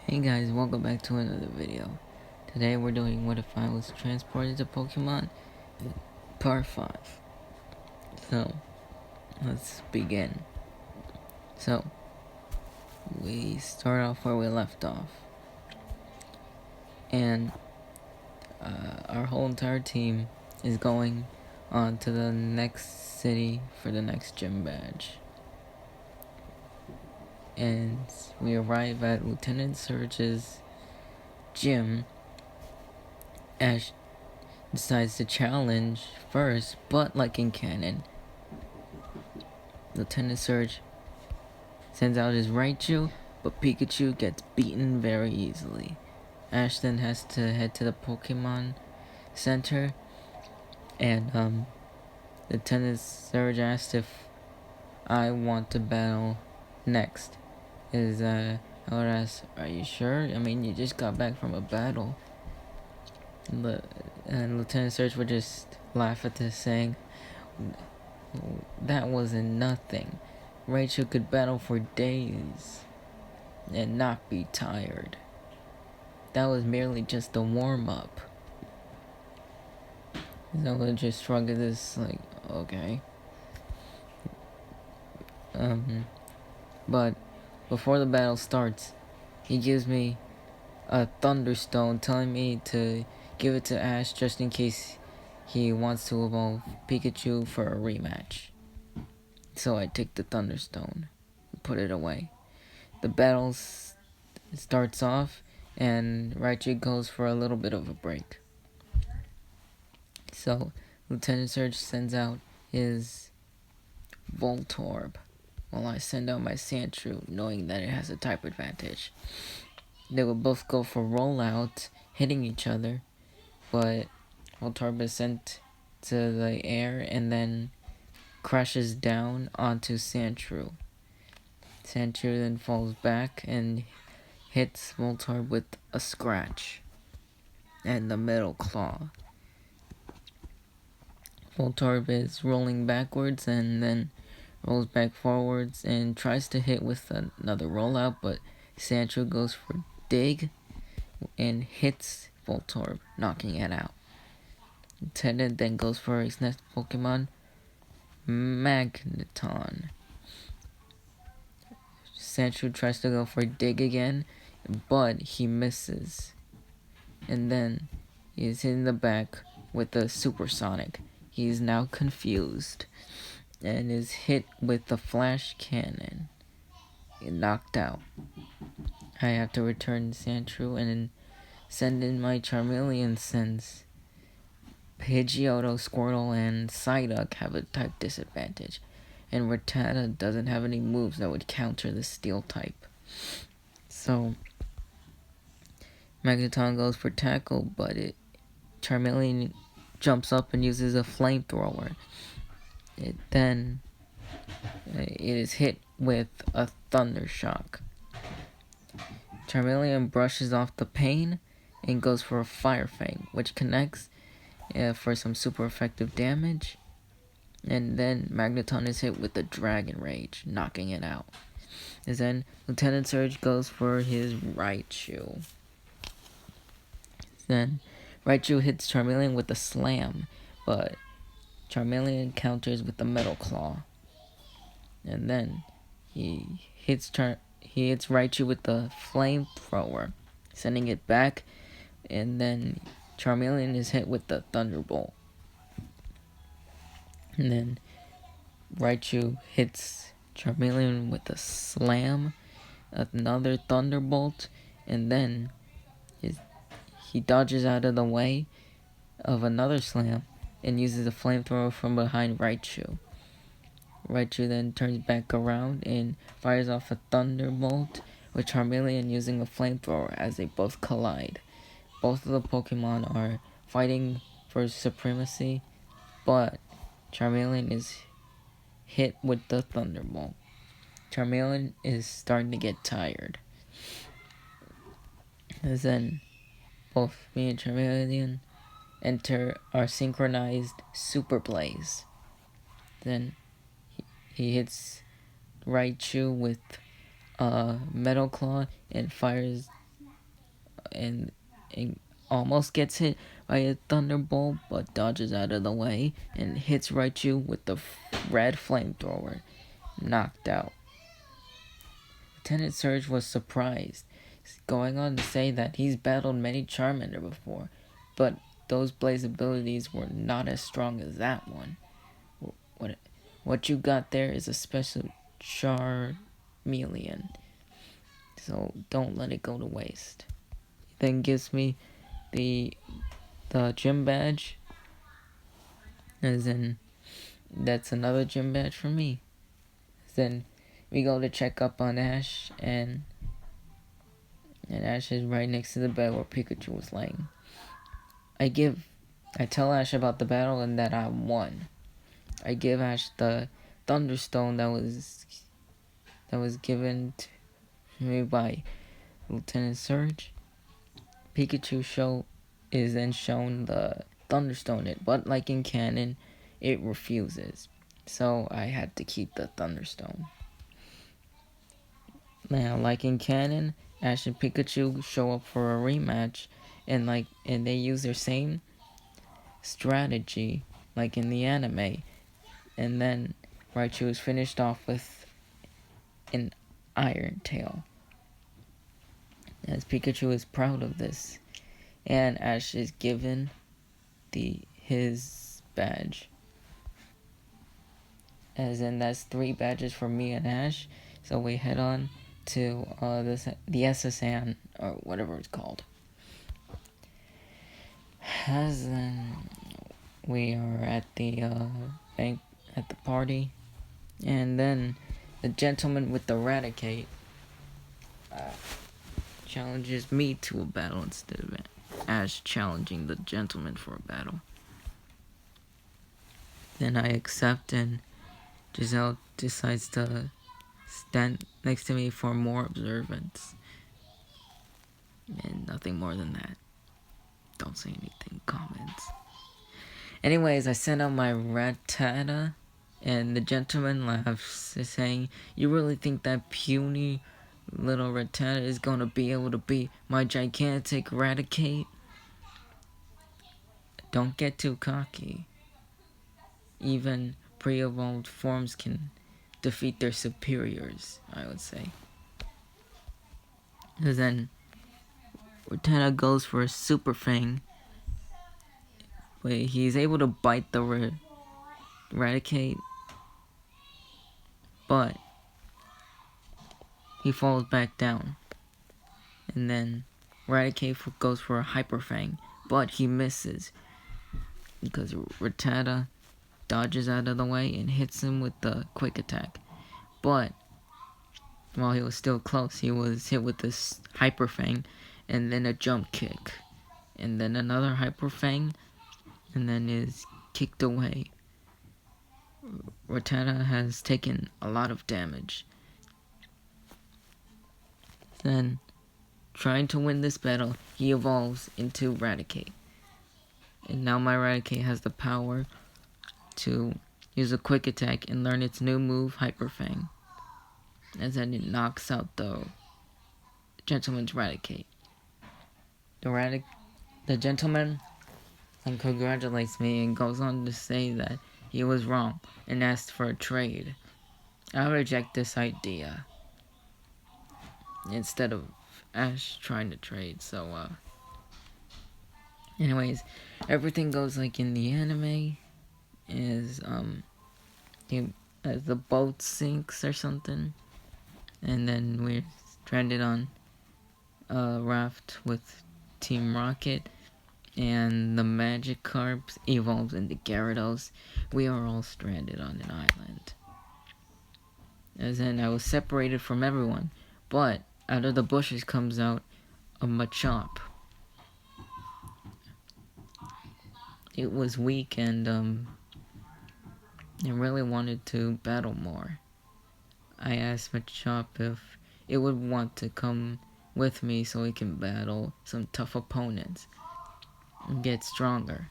Hey guys, welcome back to another video. Today we're doing What If I Was Transported to Pokemon Part 5. So, let's begin. So, we start off where we left off. And our whole entire team is going on to the next city for the next gym badge. And we arrive at Lieutenant Surge's gym. Ash decides to challenge first, but like in canon, Lieutenant Surge sends out his Raichu, but Pikachu gets beaten very easily. Ash then has to head to the Pokemon Center, and Lieutenant Surge asked if I want to battle next. I would ask, are you sure? I mean, you just got back from a battle. And Lieutenant Surge would just laugh at this, saying, that wasn't nothing. Raichu could battle for days and not be tired. That was merely just a warm-up. So we'll just shrug at this, like, okay. But before the battle starts, he gives me a Thunderstone, telling me to give it to Ash just in case he wants to evolve Pikachu for a rematch. So I take the Thunderstone and put it away. The battle starts off, and Raichu goes for a little bit of a break. So Lieutenant Surge sends out his Voltorb, while I send out my Sandshrew, knowing that it has a type advantage. They will both go for rollout, hitting each other, but Voltorb is sent to the air and then crashes down onto Sandshrew. Sandshrew then falls back and hits Voltorb with a scratch and the middle claw. Voltorb is rolling backwards and then rolls back forwards and tries to hit with another rollout, but Sandshrew goes for dig and hits Voltorb, knocking it out. Lieutenant then goes for his next Pokemon, Magneton. Sandshrew tries to go for dig again, but he misses. And then he is hit in the back with a supersonic. He is now confused and is hit with the flash cannon and knocked out. I have to return Sandshrew and send in my Charmeleon since Pidgeotto, Squirtle, and Psyduck have a type disadvantage, and Rattata doesn't have any moves that would counter the Steel type. So Magneton goes for tackle, but Charmeleon jumps up and uses a flamethrower. It is hit with a Thunder Shock. Charmeleon brushes off the pain and goes for a Fire Fang, which connects for some super effective damage. And then Magneton is hit with the Dragon Rage, knocking it out. And then Lieutenant Surge goes for his Raichu. Then Raichu hits Charmeleon with a Slam, but Charmeleon counters with the Metal Claw. And then he hits Raichu with the Flamethrower, sending it back, and then Charmeleon is hit with the Thunderbolt. And then Raichu hits Charmeleon with a Slam, another Thunderbolt, and then he dodges out of the way of another Slam and uses a Flamethrower from behind Raichu. Raichu then turns back around and fires off a Thunderbolt, with Charmeleon using a Flamethrower as they both collide. Both of the Pokemon are fighting for supremacy, but Charmeleon is hit with the Thunderbolt. Charmeleon is starting to get tired. As then both me and Charmeleon enter our synchronized Super Blaze. Then he hits Raichu with a Metal Claw and fires and it almost gets hit by a thunderbolt, but dodges out of the way and hits Raichu with the red flamethrower. Knocked out. Lieutenant Surge was surprised, going on to say that he's battled many Charmander before, but those Blaze abilities were not as strong as that one. What you got there is a special Charmeleon, so don't let it go to waste. Then gives me the gym badge, as in that's another gym badge for me. Then we go to check up on Ash, and Ash is right next to the bed where Pikachu was laying. I tell Ash about the battle and that I won. I give Ash the Thunderstone that was given to me by Lieutenant Surge. Pikachu is then shown the Thunderstone, but like in canon, it refuses. So I had to keep the Thunderstone. Now, like in canon, Ash and Pikachu show up for a rematch, and they use their same strategy like in the anime, and then Raichu is finished off with an Iron Tail, as Pikachu is proud of this, and Ash is given his badge, as in that's 3 badges for me and Ash. So we head on to the SSN, or whatever it's called. As then we are at the bank at the party, and then the gentleman with the Raticate challenges me to a battle instead of Ash challenging the gentleman for a battle. Then I accept, and Giselle decides to stand next to me for more observance. And nothing more than that. Don't say anything, comments. Anyways, I sent out my Rattata, and the gentleman laughs, saying, "You really think that puny little Rattata is gonna be able to beat my gigantic Raticate? Don't get too cocky. Even pre-evolved forms can defeat their superiors," I would say. And then Rattata goes for a Super Fang, but he's able to bite the Raticate, but he falls back down. And then Raticate goes for a Hyper Fang, but he misses, because Rattata dodges out of the way and hits him with the Quick Attack. But while he was still close, he was hit with this Hyper Fang, and then a Jump Kick, and then another Hyper Fang, and then is kicked away. Rattata has taken a lot of damage. Then, trying to win this battle, he evolves into Raticate. And now my Raticate has the power to use a Quick Attack and learn its new move, Hyper Fang. As then it knocks out the gentleman's Raticate. The gentleman congratulates me and goes on to say that he was wrong and asked for a trade. I reject this idea, instead of Ash trying to trade. So anyways, everything goes like in the anime. Is as the boat sinks or something, and then we're stranded on a raft with Team Rocket, and the Magikarp evolves into Gyarados. We are all stranded on an island. As in, I was separated from everyone, but out of the bushes comes out a Machop. It was weak, and I really wanted to battle more. I asked Machop if it would want to come with me so we can battle some tough opponents and get stronger.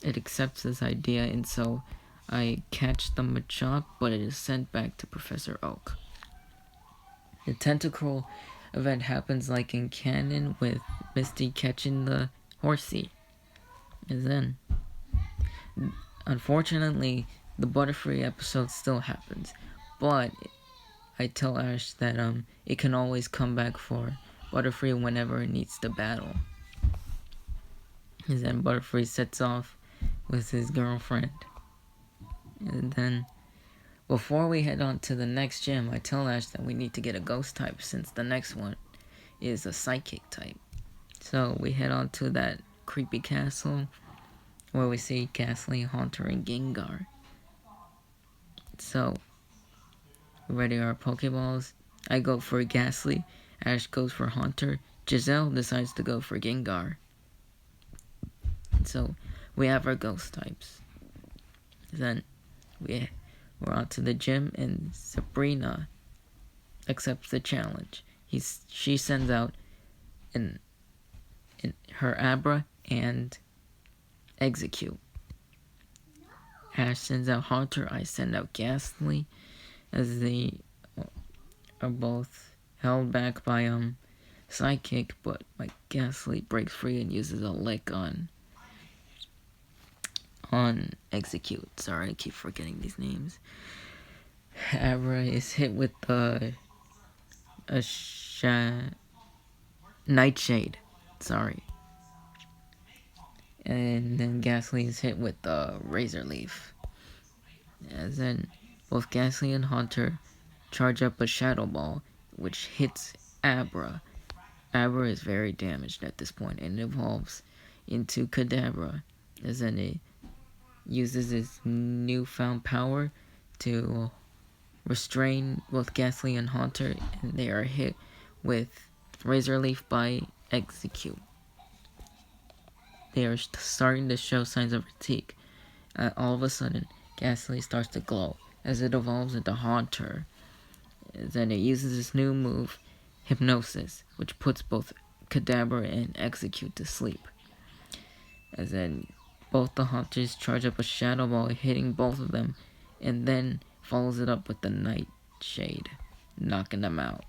It accepts this idea, and so I catch the Machop, but it is sent back to Professor Oak. The Tentacruel event happens like in canon with Misty catching the horsey. And then, unfortunately, the Butterfree episode still happens. But I tell Ash that it can always come back for Butterfree whenever it needs to battle. And then Butterfree sets off with his girlfriend. And then, before we head on to the next gym, I tell Ash that we need to get a ghost type since the next one is a psychic type. So we head on to that creepy castle where we see Ghastly, Haunter, and Gengar. So, we ready our Pokeballs. I go for Ghastly, Ash goes for Haunter, Giselle decides to go for Gengar. So, we have our ghost types. Then, we're on to the gym, and Sabrina accepts the challenge. She sends out in her Abra and Execute. Ash sends out Haunter, I send out Ghastly, as they are both held back by Psychic, but my Ghastly breaks free and uses a lick on Execute. Sorry, I keep forgetting these names. Abra is hit with Nightshade. Sorry. And then Ghastly is hit with the Razor Leaf. And then both Ghastly and Haunter charge up a Shadow Ball, which hits Abra. Abra is very damaged at this point and evolves into Kadabra, as then it uses its newfound power to restrain both Ghastly and Haunter, and they are hit with Razor Leaf by Execute. They are starting to show signs of fatigue. All of a sudden, Ghastly starts to glow as it evolves into Haunter. Then it uses its new move, Hypnosis, which puts both Kadabra and Execute to sleep. As then both the Haunters charge up a Shadow Ball, hitting both of them, and then follows it up with the Nightshade, knocking them out.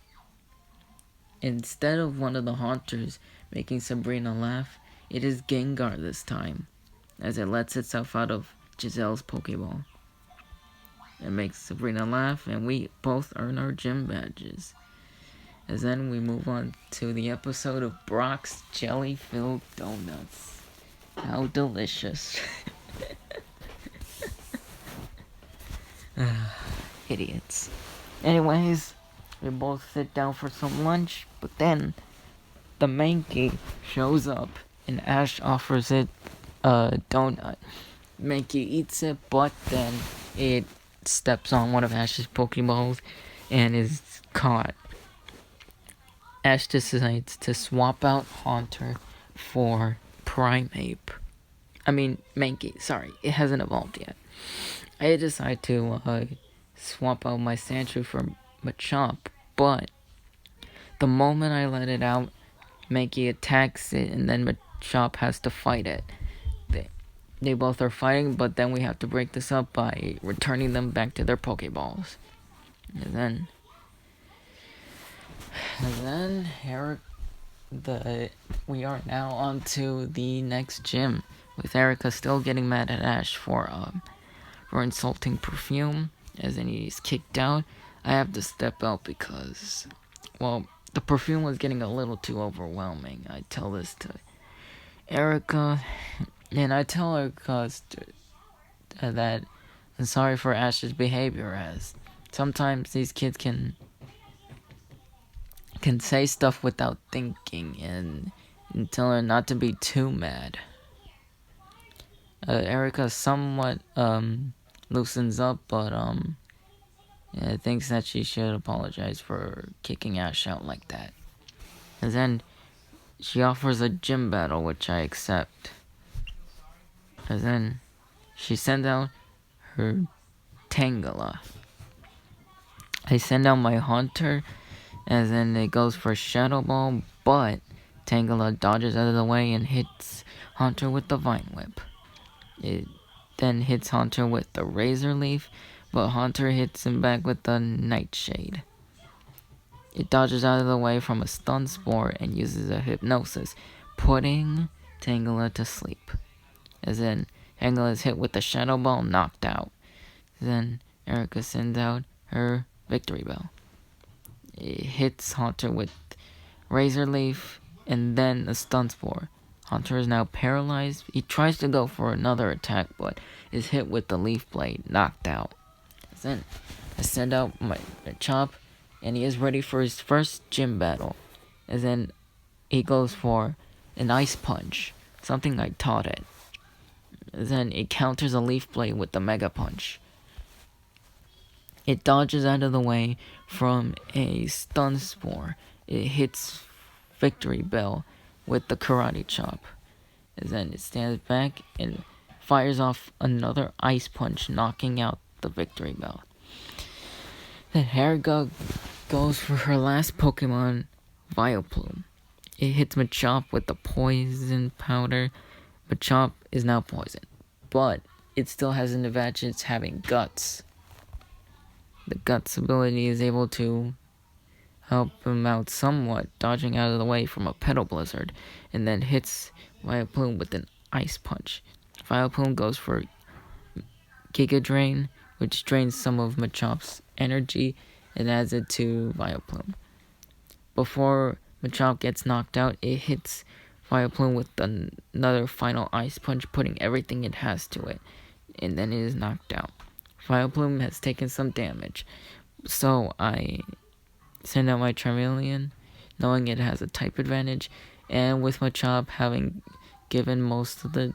Instead of one of the Haunters making Sabrina laugh, it is Gengar this time, as it lets itself out of Giselle's Pokeball. It makes Sabrina laugh, and we both earn our gym badges. As then we move on to the episode of Brock's Jelly-Filled Donuts. How delicious. Idiots. Anyways, we both sit down for some lunch, but then the Mankey shows up and Ash offers it a donut. Mankey eats it, but then it steps on one of Ash's Pokeballs and is caught. Ash decides to swap out Haunter for Mankey. Sorry, it hasn't evolved yet. I decide to swap out my Sandshrew for Machop, but the moment I let it out, Mankey attacks it, and then Machop has to fight it. They both are fighting, but then we have to break this up by returning them back to their Pokeballs. And then we are now on to the next gym, with Erica still getting mad at Ash for insulting Perfume, as then he's kicked out. I have to step out because, well, the Perfume was getting a little too overwhelming. I tell this to Erica, and I tell Erica that I'm sorry for Ash's behavior, as sometimes these kids can say stuff without thinking, and tell her not to be too mad. Erica somewhat loosens up, but thinks that she should apologize for kicking Ash out like that. And then she offers a gym battle, which I accept. And then she sends out her Tangela. I send out my Haunter, and then it goes for Shadow Ball, but Tangela dodges out of the way and hits Haunter with the Vine Whip. It then hits Haunter with the Razor Leaf, but Haunter hits him back with the Nightshade. It dodges out of the way from a stun spore and uses a hypnosis, putting Tangela to sleep. As in, Tangela is hit with the Shadow Ball, knocked out. Then Erica sends out her Victory Bell. It hits Haunter with Razor Leaf and then a Stun Spore. Haunter is now paralyzed. He tries to go for another attack, but is hit with the Leaf Blade, knocked out. Then I send out my Chop, and he is ready for his first gym battle. And then he goes for an Ice Punch, something I taught it. And then it counters a Leaf Blade with the Mega Punch. It dodges out of the way from a Stun Spore. It hits Victory Bell with the Karate Chop. And then it stands back and fires off another Ice Punch, knocking out the Victory Bell. Then Erica goes for her last Pokemon, Vileplume. It hits Machop with the Poison Powder. Machop is now poisoned, but it still has an advantage having Guts. The Guts ability is able to help him out somewhat, dodging out of the way from a Petal Blizzard, and then hits Vileplume with an Ice Punch. Vileplume goes for Giga Drain, which drains some of Machop's energy and adds it to Vileplume. Before Machop gets knocked out, it hits Vileplume with another final Ice Punch, putting everything it has to it, and then it is knocked out. Vileplume has taken some damage, so I send out my Charmeleon, knowing it has a type advantage, and with Machop having given most of the,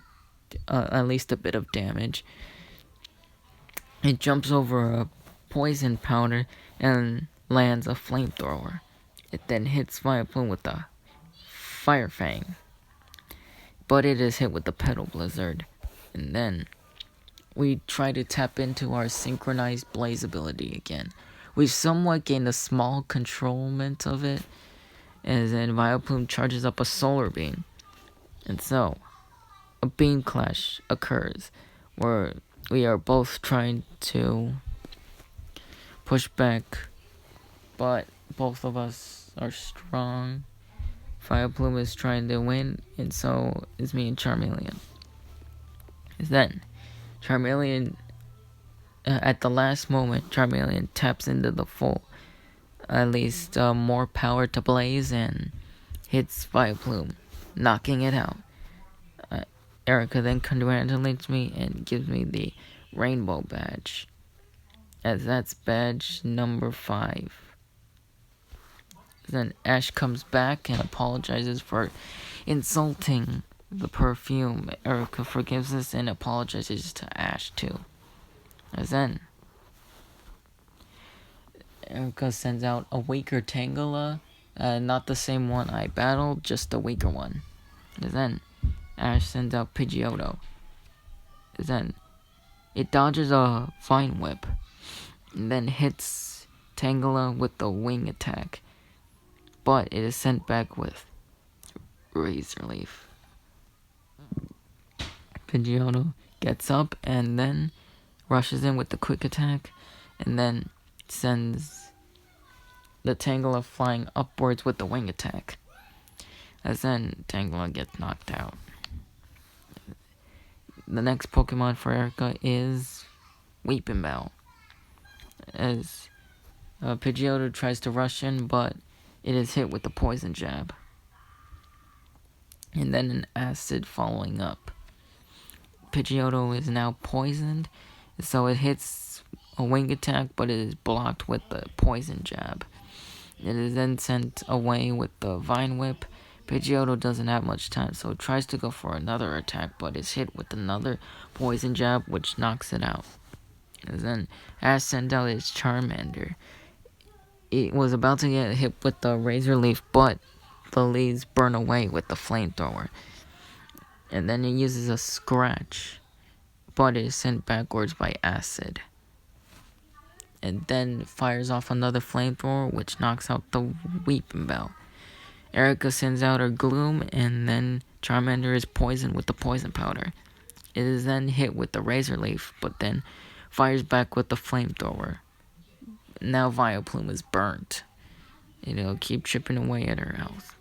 at least a bit of damage, it jumps over a Poison Powder and lands a Flamethrower. It then hits Vileplume with a Fire Fang, but it is hit with the Petal Blizzard, and then we try to tap into our Synchronized Blaze ability again. We've somewhat gained a small controlment of it, and then Vileplume charges up a Solar Beam. And so, a Beam Clash occurs, where we are both trying to push back, but both of us are strong. Vileplume is trying to win, and so is me and Charmeleon. Then, Charmeleon, at the last moment, Charmeleon taps into the full, at least more power to Blaze, and hits Vileplume, knocking it out. Erica then congratulates me and gives me the Rainbow Badge, as that's badge number 5. Then Ash comes back and apologizes for insulting the perfume. Erica forgives us and apologizes to Ash too. And then Erica sends out a weaker Tangela, not the same one I battled, just a weaker one. And then Ash sends out Pidgeotto. And then it dodges a Vine Whip, and then hits Tangela with the Wing attack, but it is sent back with Razor Leaf. Pidgeotto gets up and then rushes in with the Quick Attack, and then sends the Tangela flying upwards with the Wing attack, as then Tangela gets knocked out. The next Pokemon for Erica is Weepinbell, as Pidgeotto tries to rush in, but it is hit with the Poison Jab, and then an Acid following up. Pidgeotto is now poisoned, so it hits a Wing attack, but it is blocked with the Poison Jab. It is then sent away with the Vine Whip. Pidgeotto doesn't have much time, so it tries to go for another attack, but is hit with another Poison Jab, which knocks it out. And then Ash sends out his Charmander. It was about to get hit with the Razor Leaf, but the leaves burn away with the Flamethrower. And then it uses a Scratch, but it is sent backwards by Acid. And then fires off another Flamethrower, which knocks out the Weepinbell. Erica sends out her Gloom, and then Charmander is poisoned with the Poison Powder. It is then hit with the Razor Leaf, but then fires back with the Flamethrower. Now Vileplume is burnt. It'll keep chipping away at her health.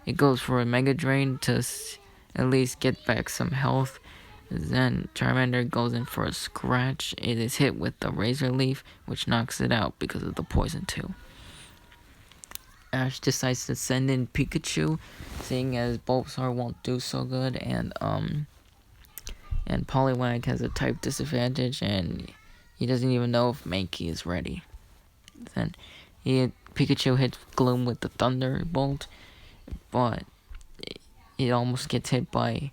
It goes for a Mega Drain to at least get back some health. Then Charmander goes in for a scratch. It is hit with the Razor Leaf, which knocks it out because of the poison too. Ash decides to send in Pikachu, seeing as Bulbasaur won't do so good, and Poliwag has a type disadvantage, and he doesn't even know if Mankey is ready. Then Pikachu hits Gloom with the Thunderbolt, but it almost gets hit by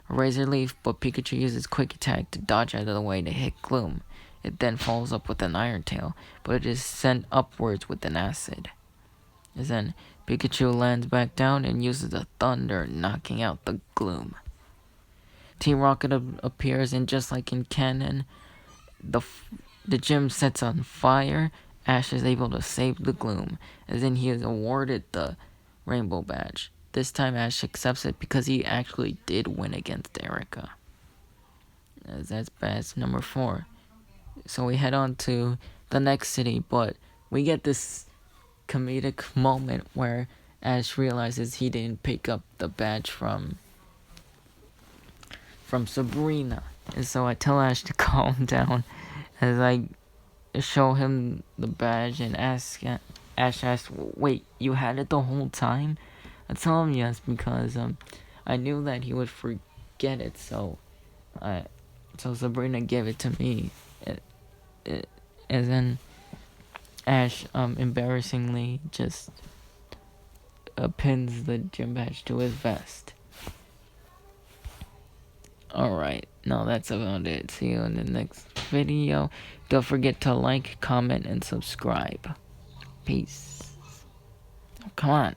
a Razor Leaf, but Pikachu uses Quick Attack to dodge out of the way to hit Gloom. It then follows up with an Iron Tail, but it is sent upwards with an Acid. And then Pikachu lands back down and uses the Thunder, knocking out the Gloom. Team Rocket appears, and just like in canon, the gym sets on fire. Ash is able to save the Gloom, and then he is awarded the Rainbow Badge. This time Ash accepts it because he actually did win against Erica. That's badge number 4. So we head on to the next city, but we get this comedic moment where Ash realizes he didn't pick up the badge from Sabrina. And so I tell Ash to calm down as I show him the badge and Ash asks, "Wait, you had it the whole time?" I tell him yes because I knew that he would forget it, so Sabrina gave it to me. And then Ash embarrassingly just pins the gym badge to his vest. Alright, no, that's about it. See you in the next video. Don't forget to like, comment, and subscribe. Peace. Oh, come on.